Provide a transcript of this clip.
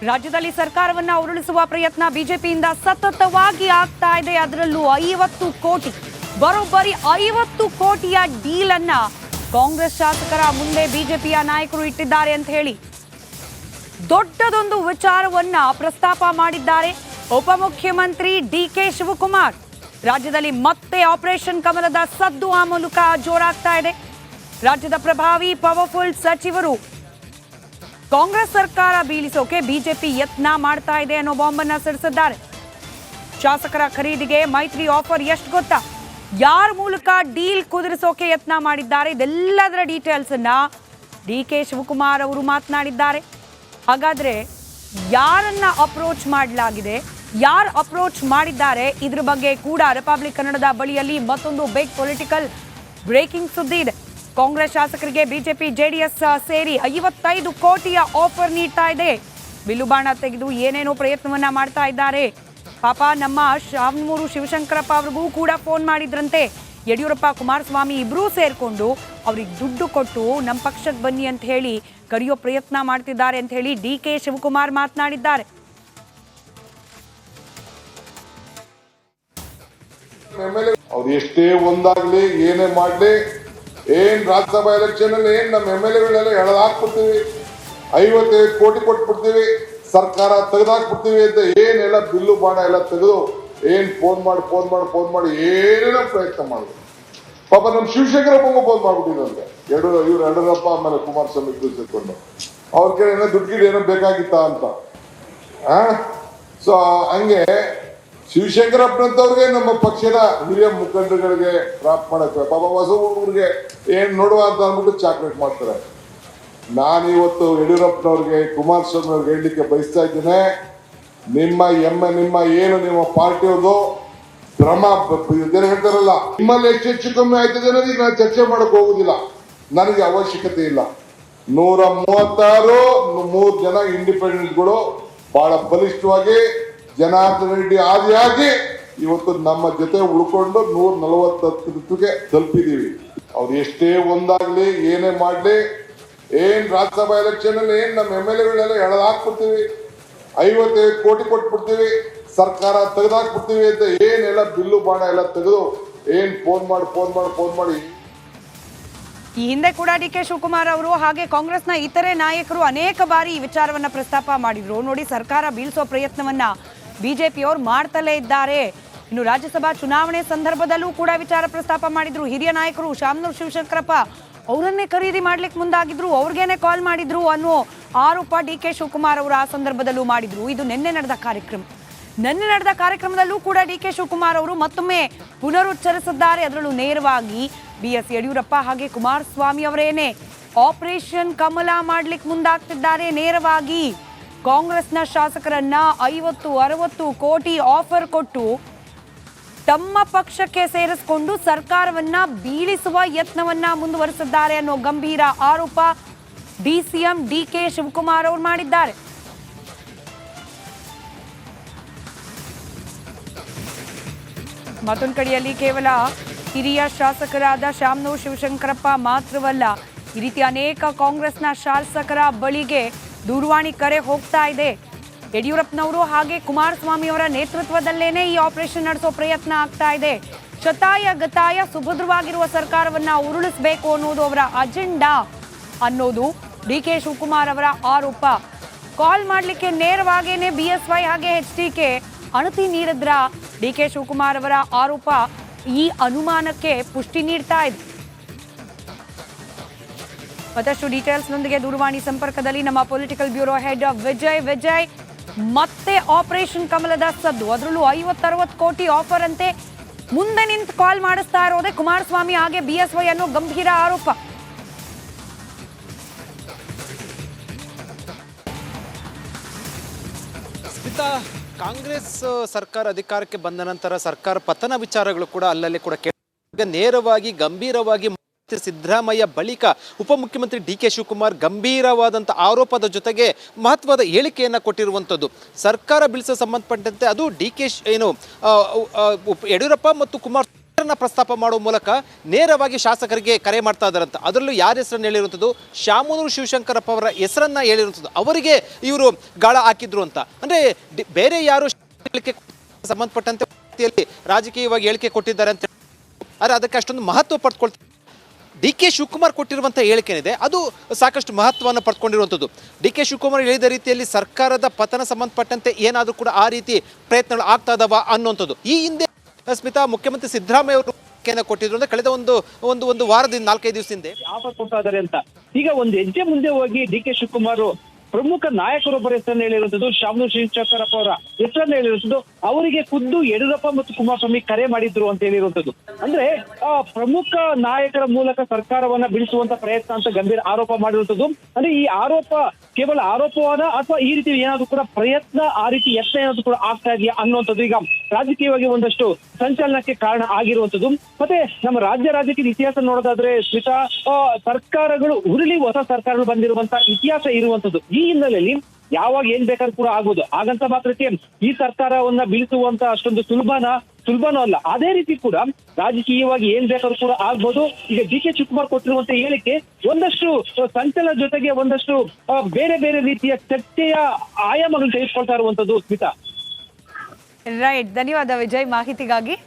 ರಾಜ್ಯದಲ್ಲಿ ಸರ್ಕಾರವನ್ನ ಉರುಳಿಸುವ ಪ್ರಯತ್ನ ಬಿಜೆಪಿಯಿಂದ ಸತತವಾಗಿ ಆಗ್ತಾ ಇದೆ. ಅದರಲ್ಲೂ 50 ಕೋಟಿ ಬರೋಬ್ಬರಿ 50 ಕೋಟಿಯ ಡೀಲ್ ಅನ್ನ ಕಾಂಗ್ರೆಸ್ ಶಾಸಕರ ಮುಂದೆ ಬಿಜೆಪಿಯ ನಾಯಕರು ಇಟ್ಟಿದ್ದಾರೆ ಅಂತ ಹೇಳಿ ದೊಡ್ಡದೊಂದು ವಿಚಾರವನ್ನ ಪ್ರಸ್ತಾಪ ಮಾಡಿದ್ದಾರೆ ಉಪಮುಖ್ಯಮಂತ್ರಿ ಡಿಕೆ ಶಿವಕುಮಾರ್. ರಾಜ್ಯದಲ್ಲಿ ಮತ್ತೆ ಆಪರೇಷನ್ ಕಮಲದ ಸದ್ದು ಆ ಮೂಲಕ ಜೋರಾಗ್ತಾ ಇದೆ. ರಾಜ್ಯದ ಪ್ರಭಾವಿ ಪವರ್ಫುಲ್ ಸಚಿವರು ಕಾಂಗ್ರೆಸ್ ಸರ್ಕಾರ ಬೀಳಿಸೋಕೆ ಬಿಜೆಪಿ ಯತ್ನ ಮಾಡ್ತಾ ಇದೆ ಅನ್ನೋ ಬಾಂಬನ್ನ ಸಿಡಿಸಿದ್ದಾರೆ. ಶಾಸಕರ ಖರೀದಿಗೆ ಮೈತ್ರಿ ಆಫರ್ ಎಷ್ಟು ಗೊತ್ತಾ? ಯಾರ ಮೂಲಕ ಡೀಲ್ ಕುದುರಿಸೋಕೆ ಯತ್ನ ಮಾಡಿದ್ದಾರೆ? ಇದೆಲ್ಲದರ ಡೀಟೇಲ್ಸ್ ಅನ್ನ ಡಿಕೆ ಶಿವಕುಮಾರ್ ಅವರು ಮಾತನಾಡಿದ್ದಾರೆ. ಹಾಗಾದ್ರೆ ಯಾರನ್ನ ಅಪ್ರೋಚ್ ಮಾಡಲಾಗಿದೆ, ಯಾರು ಅಪ್ರೋಚ್ ಮಾಡಿದ್ದಾರೆ, ಇದ್ರ ಬಗ್ಗೆ ಕೂಡ ರಿಪಬ್ಲಿಕ್ ಕನ್ನಡದ ಬಳಿಯಲ್ಲಿ ಮತ್ತೊಂದು ಬಿಗ್ ಪೊಲಿಟಿಕಲ್ ಬ್ರೇಕಿಂಗ್ ಸುದ್ದಿ ಇದೆ. ಕಾಂಗ್ರೆಸ್ ಶಾಸಕರಿಗೆ ಬಿಜೆಪಿ ಜೆಡಿಎಸ್ ಸೇರಿ 55 ಕೋಟಿಯ ಆಫರ್ ನೀಡ್ತಾ ಇದೆ. ಬಿಲ್ಲುಬಾಣ ತೆಗೆದು ಏನೇನೋ ಪ್ರಯತ್ನವನ್ನ ಮಾಡ್ತಾ ಇದ್ದಾರೆ. ಪಾಪ ನಮ್ಮ ಶಾಮನೂರು ಶಿವಶಂಕರಪ್ಪ ಅವ್ರಿಗೂ ಕೂಡ ಫೋನ್ ಮಾಡಿದ್ರಂತೆ. ಯಡಿಯೂರಪ್ಪ ಕುಮಾರಸ್ವಾಮಿ ಇಬ್ಬರೂ ಸೇರ್ಕೊಂಡು ಅವ್ರಿಗೆ ದುಡ್ಡು ಕೊಟ್ಟು ನಮ್ಮ ಪಕ್ಷಕ್ಕೆ ಬನ್ನಿ ಅಂತ ಹೇಳಿ ಕರೆಯೋ ಪ್ರಯತ್ನ ಮಾಡ್ತಿದ್ದಾರೆ ಅಂತ ಹೇಳಿ ಡಿಕೆ ಶಿವಕುಮಾರ್ ಮಾತನಾಡಿದ್ದಾರೆ. ಅವ್ರು ಎಷ್ಟೇ ಒಂದಾಗ್ಲಿ ಏನೇ ಮಾಡ್ಲಿ, ಏನ್ ರಾಜ್ಯಸಭಾ ಎಲೆಕ್ಷನ್ ಅಲ್ಲಿ ಏನ್ ನಮ್ಮ MLA ಎಳೆದಾಕ್ಬಿಡ್ತೀವಿ, 55 ಕೋಟಿ ಕೊಟ್ಬಿಡ್ತೀವಿ, ಸರ್ಕಾರ ತೆಗೆದಾಕ್ಬಿಡ್ತೀವಿ ಅಂತ ಏನೆಲ್ಲ ಬಿಲ್ಲು ಬಾಣ ಎಲ್ಲ ತೆಗೆದು ಏನ್ ಫೋನ್ ಮಾಡಿ ಏನೇನೋ ಪ್ರಯತ್ನ ಮಾಡಿದ್ರು. ಪಾಪ ನಮ್ ಶಿವಶಂಕರಪ್ಪಂಗೂ ಫೋನ್ ಮಾಡ್ಬಿಟ್ಟಿದಂತೆ. ಯಡಿಯೂರಪ್ಪ ಆಮೇಲೆ ಕುಮಾರಸ್ವಾಮಿ ಸೇರ್ಕೊಂಡು ಅವ್ರ ಏನೋ ದುಡ್ಡು ಏನೋ ಬೇಕಾಗಿತ್ತ ಅಂತ. ಸೊ ಹಂಗೆ ಶಿವಶಂಕರಪ್ಪನಂತವ್ರಿಗೆ ನಮ್ಮ ಪಕ್ಷದ ಹಿರಿಯ ಮುಖಂಡರುಗಳಿಗೆ ಪ್ರಾಪ್ ಮಾಡಕ್ಕೆ ಪಾಪ ಹೊಸ ಹುಡುಗರಿಗೆ ಏನ್ ನೋಡುವ ಅಂತ ಅಂದ್ಬಿಟ್ಟು ಚಾಕ್ಲೇಟ್ ಮಾಡ್ತಾರೆ. ನಾನಿವತ್ತು ಯಡಿಯೂರಪ್ಪನವ್ರಿಗೆ ಕುಮಾರಸ್ವಾಮಿ ಅವ್ರಿಗೆ ಹೇಳಲಿಕ್ಕೆ ಬಯಸ್ತಾ ಇದ್ದೇನೆ, ನಿಮ್ಮ ನಿಮ್ಮ ಪಾರ್ಟಿಯವ್ರದು ಭ್ರಮ ಹೇಳ್ತಾರಲ್ಲ, ನಿಮ್ಮಲ್ಲಿ ಹೆಚ್ಚು ಕಮ್ಮಿ ಆಯ್ತದೆ ಅನ್ನೋದಕ್ಕೆ ನಾನು ಚರ್ಚೆ ಮಾಡಕ್ ಹೋಗುದಿಲ್ಲ, ನನಗೆ ಅವಶ್ಯಕತೆ ಇಲ್ಲ. 136 3 ಜನ ಇಂಡಿಪೆಂಡೆಂಟ್ಗಳು ಬಹಳ ಬಲಿಷ್ಠವಾಗಿ ಜನಾರ್ದನ ರೆಡ್ಡಿ ಆದಿಯಾಗಿ ಇವತ್ತು ನಮ್ಮ ಜೊತೆ ಉಳ್ಕೊಂಡು 140 ತಲುಪಿದೀವಿ. ಅವ್ರು ಎಷ್ಟೇ ಒಂದಾಗ್ಲಿ ಏನೇ ಮಾಡ್ಲಿ, ಏನ್ ರಾಜ್ಯಸಭಾ ಎಲೆಕ್ಷನ್ ಅಲ್ಲಿ ಏನ್ ನಮ್ಮ MLA ಎಳೆದಾಕ್ಬಿಡ್ತೀವಿ, 55 ಕೋಟಿ ಕೊಟ್ಬಿಡ್ತೀವಿ, ಸರ್ಕಾರ ತೆಗೆದಾಕ್ಬಿಡ್ತೀವಿ ಅಂತ ಏನೆಲ್ಲ ಬಿಲ್ಲು ಬಾಣ ಎಲ್ಲ ತೆಗೆದು ಏನ್ ಫೋನ್ ಮಾಡಿ ಈ ಹಿಂದೆ ಕೂಡ ಡಿಕೆ ಶಿವಕುಮಾರ್ ಅವರು ಹಾಗೆ ಕಾಂಗ್ರೆಸ್ನ ಇತರೆ ನಾಯಕರು ಅನೇಕ ಬಾರಿ ಈ ವಿಚಾರವನ್ನ ಪ್ರಸ್ತಾಪ ಮಾಡಿದ್ರು. ನೋಡಿ, ಸರ್ಕಾರ ಬೀಳಿಸೋ ಪ್ರಯತ್ನವನ್ನ ಬಿಜೆಪಿಯವರು ಮಾಡ್ತಲೇ ಇದ್ದಾರೆ. ಇನ್ನು ರಾಜ್ಯಸಭಾ ಚುನಾವಣೆ ಸಂದರ್ಭದಲ್ಲೂ ಕೂಡ ವಿಚಾರ ಪ್ರಸ್ತಾಪ ಮಾಡಿದ್ರು. ಹಿರಿಯ ನಾಯಕರು ಶಾಮನೂರು ಶಿವಶಂಕರಪ್ಪ ಅವರನ್ನೇ ಖರೀದಿ ಮಾಡ್ಲಿಕ್ಕೆ ಮುಂದಾಗಿದ್ರು, ಅವ್ರಿಗೇನೆ ಕಾಲ್ ಮಾಡಿದ್ರು ಅನ್ನೋ ಆರೋಪ ಡಿಕೆ ಶಿವಕುಮಾರ್ ಅವರು ಆ ಸಂದರ್ಭದಲ್ಲೂ ಮಾಡಿದ್ರು. ಇದು ನಿನ್ನೆ ನಡೆದ ಕಾರ್ಯಕ್ರಮದಲ್ಲೂ ಕೂಡ ಡಿಕೆ ಶಿವಕುಮಾರ್ ಅವರು ಮತ್ತೊಮ್ಮೆ ಪುನರುಚ್ಚರಿಸಿದ್ದಾರೆ. ಅದರಲ್ಲೂ ನೇರವಾಗಿ BS ಯಡಿಯೂರಪ್ಪ ಹಾಗೆ ಕುಮಾರಸ್ವಾಮಿ ಅವರೇನೆ ಆಪರೇಷನ್ ಕಮಲ ಮಾಡ್ಲಿಕ್ಕೆ ಮುಂದಾಗ್ತಿದ್ದಾರೆ. ನೇರವಾಗಿ ಕಾಂಗ್ರೆಸ್ನ ಶಾಸಕರನ್ನ 50-60 ಕೋಟಿ ಆಫರ್ ಕೊಟ್ಟು ತಮ್ಮ ಪಕ್ಷಕ್ಕೆ ಸೇರಿಸಿಕೊಂಡು ಸರ್ಕಾರವನ್ನ ಬೀಳಿಸುವ ಯತ್ನವನ್ನ ಮುಂದುವರಿಸಿದ್ದಾರೆ ಅನ್ನೋ ಗಂಭೀರ ಆರೋಪ DCM ಡಿಕೆ ಶಿವಕುಮಾರ್ ಅವರು ಮಾಡಿದ್ದಾರೆ. ಮತ್ತೊಂದು ಕಡೆಯಲ್ಲಿ ಕೇವಲ ಹಿರಿಯ ಶಾಸಕರಾದ ಶಾಮನೂರು ಶಿವಶಂಕರಪ್ಪ ಮಾತ್ರವಲ್ಲ, ಈ ರೀತಿ ಅನೇಕ ಕಾಂಗ್ರೆಸ್ನ ಶಾಸಕರ ಬಳಿಗೆ ದೂರವಾಣಿ ಕರೆ ಹೋಗ್ತಾ ಇದೆ. ಯಡಿಯೂರಪ್ಪನವರು ಹಾಗೆ ಕುಮಾರಸ್ವಾಮಿ ಅವರ ನೇತೃತ್ವದಲ್ಲೇನೆ ಈ ಆಪರೇಷನ್ ನಡೆಸೋ ಪ್ರಯತ್ನ ಆಗ್ತಾ ಇದೆ. ಶತಾಯ ಗತಾಯ ಸುಭದ್ರವಾಗಿರುವ ಸರ್ಕಾರವನ್ನ ಉರುಳಿಸಬೇಕು ಅನ್ನೋದು ಅವರ ಅಜೆಂಡಾ ಅನ್ನೋದು ಡಿಕೆ ಶಿವಕುಮಾರ್ ಅವರ ಆರೋಪ. ಕಾಲ್ ಮಾಡ್ಲಿಕ್ಕೆ ನೇರವಾಗೇನೆ BSY ಹಾಗೆ HDK ಅಣತಿ ನೀಡಿದ್ರ ಡಿಕೆ ಶಿವಕುಮಾರ್ ಅವರ ಆರೋಪ ಈ ಅನುಮಾನಕ್ಕೆ ಪುಷ್ಟಿ ನೀಡ್ತಾ ಇದೆ. ಮತ್ತಷ್ಟು ಡೀಟೇಲ್ಸ್ನೊಂದಿಗೆ ದೂರವಾಣಿ ಸಂಪರ್ಕದಲ್ಲಿ ನಮ್ಮ ಪೊಲಿಟಿಕಲ್ ಬ್ಯೂರೋ ಹೆಡ್ ವಿಜಯ್, ಮತ್ತೆ ಆಪರೇಷನ್ ಕಮಲದ ಸದ್ದು, ಅದರಲ್ಲೂ 50-60 ಕೋಟಿ ಆಫರ್ ಅಂತೆ ಮುಂದೆ ನಿಂತು ಕಾಲ್ ಮಾಡಿಸ್ತಾ ಇರೋದೇ ಕುಮಾರಸ್ವಾಮಿ ಹಾಗೆ BSY ಅನ್ನೋ ಗಂಭೀರ ಆರೋಪ. ಕಾಂಗ್ರೆಸ್ ಸರ್ಕಾರ ಅಧಿಕಾರಕ್ಕೆ ಬಂದ ನಂತರ ಸರ್ಕಾರ ಪತನ ವಿಚಾರಗಳು ಕೂಡ ಅಲ್ಲಲ್ಲಿ ಕೂಡ ನೇರವಾಗಿ ಗಂಭೀರವಾಗಿ ಸಿದ್ದರಾಮಯ್ಯ ಬಳಿಕ ಉಪಮುಖ್ಯಮಂತ್ರಿ ಡಿಕೆ ಶಿವಕುಮಾರ್ ಗಂಭೀರವಾದಂಥ ಆರೋಪದ ಜೊತೆಗೆ ಮಹತ್ವದ ಹೇಳಿಕೆಯನ್ನು ಕೊಟ್ಟಿರುವಂಥದ್ದು. ಸರ್ಕಾರ ಬೀಳಿಸೋ ಸಂಬಂಧಪಟ್ಟಂತೆ ಅದು ಯಡಿಯೂರಪ್ಪ ಮತ್ತು ಕುಮಾರ್ ಹೆಸರನ್ನ ಪ್ರಸ್ತಾಪ ಮಾಡುವ ಮೂಲಕ ನೇರವಾಗಿ ಶಾಸಕರಿಗೆ ಕರೆ ಮಾಡ್ತಾ ಇದ್ದಾರಂತ. ಅದರಲ್ಲೂ ಯಾರ ಹೆಸರನ್ನು ಹೇಳಿರುವಂಥದ್ದು, ಶಾಮನೂರು ಶಿವಶಂಕರಪ್ಪ ಅವರ ಹೆಸರನ್ನ ಹೇಳಿರುವಂಥದ್ದು. ಅವರಿಗೆ ಇವರು ಗಾಳ ಹಾಕಿದ್ರು ಅಂತ. ಅಂದ್ರೆ ಬೇರೆ ಯಾರು ಸಂಬಂಧಪಟ್ಟಂತೆ ರಾಜಕೀಯವಾಗಿ ಹೇಳಿಕೆ ಕೊಟ್ಟಿದ್ದಾರೆ ಅಂತ, ಆದರೆ ಅದಕ್ಕೆ ಅಷ್ಟೊಂದು ಮಹತ್ವ ಪಡ್ಕೊಳ್ತಾರೆ. DK ಶಿವಕುಮಾರ್ ಕೊಟ್ಟಿರುವಂಥ ಹೇಳಿಕೆ ಏನಿದೆ ಅದು ಸಾಕಷ್ಟು ಮಹತ್ವವನ್ನು ಪಡ್ಕೊಂಡಿರುವಂಥದ್ದು. DK ಶಿವಕುಮಾರ್ ಹೇಳಿದ ರೀತಿಯಲ್ಲಿ ಸರ್ಕಾರದ ಪತನ ಸಂಬಂಧಪಟ್ಟಂತೆ ಏನಾದರೂ ಕೂಡ ಆ ರೀತಿ ಪ್ರಯತ್ನಗಳು ಆಗ್ತಾ ಇದಾವ ಅನ್ನುವಂಥದ್ದು. ಈ ಹಿಂದೆ ಸ್ಮಿತಾ ಮುಖ್ಯಮಂತ್ರಿ ಸಿದ್ದರಾಮಯ್ಯ ಅವರು ಕೊಟ್ಟಿದ್ರು ಅಂದ್ರೆ ಕಳೆದ ಒಂದು ವಾರದಿಂದ 4-5 ದಿವಸದಿಂದ ಆಫರ್ ಕೊಡ್ತಾ ಇದ್ದಾರೆ ಅಂತ. ಈಗ ಒಂದು ಹೆಜ್ಜೆ ಮುಂದೆ ಹೋಗಿ DK ಶಿವಕುಮಾರ್ ಪ್ರಮುಖ ನಾಯಕರೊಬ್ಬರ ಹೆಸರನ್ನು ಹೇಳಿರುವಂತದ್ದು, ಶಾಮನೂರು ಶಿವಶಂಕರಪ್ಪ ಅವರ ಹೆಸರನ್ನು ಹೇಳಿರುವಂತದ್ದು. ಅವರಿಗೆ ಖುದ್ದು ಯಡಿಯೂರಪ್ಪ ಮತ್ತು ಕುಮಾರಸ್ವಾಮಿ ಕರೆ ಮಾಡಿದ್ರು ಅಂತ ಹೇಳಿರುವಂತದ್ದು. ಅಂದ್ರೆ ಪ್ರಮುಖ ನಾಯಕರ ಮೂಲಕ ಸರ್ಕಾರವನ್ನ ಬೀಳಿಸುವಂತ ಪ್ರಯತ್ನ ಅಂತ ಗಂಭೀರ ಆರೋಪ ಮಾಡಿರುವಂತದ್ದು. ಅಂದ್ರೆ ಈ ಆರೋಪ ಕೇವಲ ಆರೋಪವಾದ ಅಥವಾ ಈ ರೀತಿ ಏನಾದ್ರು ಕೂಡ ಪ್ರಯತ್ನ, ಆ ರೀತಿ ಯತ್ನ ಏನಾದ್ರು ಕೂಡ ಆಗ್ತಾ ಇದೆಯಾ ಅನ್ನುವಂಥದ್ದು ಈಗ ರಾಜಕೀಯವಾಗಿ ಒಂದಷ್ಟು ಸಂಚಲನಕ್ಕೆ ಕಾರಣ ಆಗಿರುವಂತದ್ದು. ಮತ್ತೆ ನಮ್ಮ ರಾಜಕೀಯದ ಇತಿಹಾಸ ನೋಡೋದಾದ್ರೆ ಸ್ಮಿತಾ, ಸರ್ಕಾರಗಳು ಉರುಳಿ ಹೊಸ ಸರ್ಕಾರಗಳು ಬಂದಿರುವಂತ ಇತಿಹಾಸ ಇರುವಂತದ್ದು. ಈ ಹಿನ್ನೆಲೆಯಲ್ಲಿ ಯಾವಾಗ ಏನ್ ಬೇಕಾದ್ರೂ ಕೂಡ ಆಗ್ಬೋದು. ಹಾಗಂತ ಮಾತ್ರಕ್ಕೆ ಈ ಸರ್ಕಾರವನ್ನ ಬೀಳಿಸುವಂತ ಅಷ್ಟೊಂದು ಸುಲಭನೂ ಅಲ್ಲ. ಅದೇ ರೀತಿ ಕೂಡ ರಾಜಕೀಯವಾಗಿ ಏನ್ ಬೇಕಾದ್ರೂ ಕೂಡ ಆಗ್ಬೋದು. ಈಗ DK ಶಿವಕುಮಾರ್ ಕೊಟ್ಟಿರುವಂತ ಹೇಳಿಕೆ ಒಂದಷ್ಟು ಸಂಚಲನ ಜೊತೆಗೆ ಒಂದಷ್ಟು ಬೇರೆ ಬೇರೆ ರೀತಿಯ ಚರ್ಚೆಯ ಆಯಾಮಗಳನ್ನು ತೆಗೆದುಕೊಳ್ತಾ ಇರುವಂತದ್ದು ಸ್ಮಿತಾ. ರೈಟ್, ಧನ್ಯವಾದ ವಿಜಯ್ ಮಾಹಿತಿಗಾಗಿ.